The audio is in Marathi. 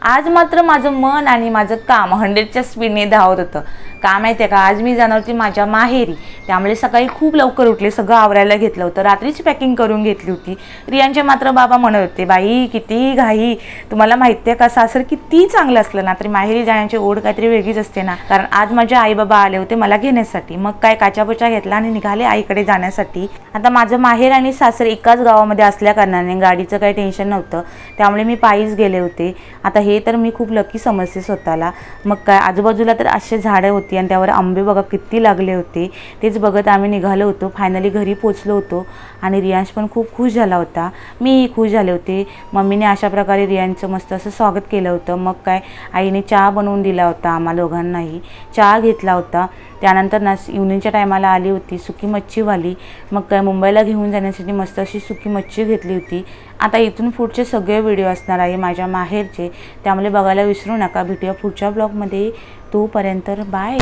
आज मात्र माझं मन आणि माझं काम 100च्या स्पीडने धावत होतं. का माहिती आहे का, आज मी जाणार होती माझ्या माहेरी. त्यामुळे सकाळी खूप लवकर उठले, सगळं आवरायला घेतलं होतं, रात्रीची पॅकिंग करून घेतली होती. रियांचे मात्र बाबा म्हणत होते, बाई किती घाई, तुम्हाला माहिती आहे का सासर किती चांगलं असलं ना तरी माहेरी जाण्याची ओढ काहीतरी वेगळीच असते ना. कारण आज माझे आई बाबा आले होते मला घेण्यासाठी. मग काय काचापोचा घेतला आणि निघाले आईकडे जाण्यासाठी. आता माझं माहेर आणि सासर एकाच गावामध्ये असल्या कारणाने गाडीचं काही टेन्शन नव्हतं, त्यामुळे मी पायीच गेले होते. आता हे तर मी खूप लकी समजते स्वतःला. मग काय, आजूबाजूला तर असे झाडं होती आणि त्यावर आंबे बघा किती लागले होते. तेच बघत आम्ही निघालो होतो. फायनली घरी पोचलो होतो आणि रियांश पण खूप खुश झाला होता, मीही खुश झाले होते. मम्मीने अशा प्रकारे रियांचं मस्त असं स्वागत केलं होतं. मग काय, आईने चहा बनवून दिला होता, आम्हा दोघांनाही चहा घेतला होता. त्यानंतर ना इव्हनिंगच्या टायमाला आली होती सुकी मच्छीवाली. मग काय, मुंबईला घेऊन जाण्यासाठी मस्त अशी सुकी मच्छी घेतली होती. आता इथून पुढचे सगळे व्हिडिओ असणार आहे माझ्या माहेरचे, त्यामुळे बघायला विसरू नका. भेटूया पुढच्या ब्लॉगमध्ये. तोपर्यंत बाय.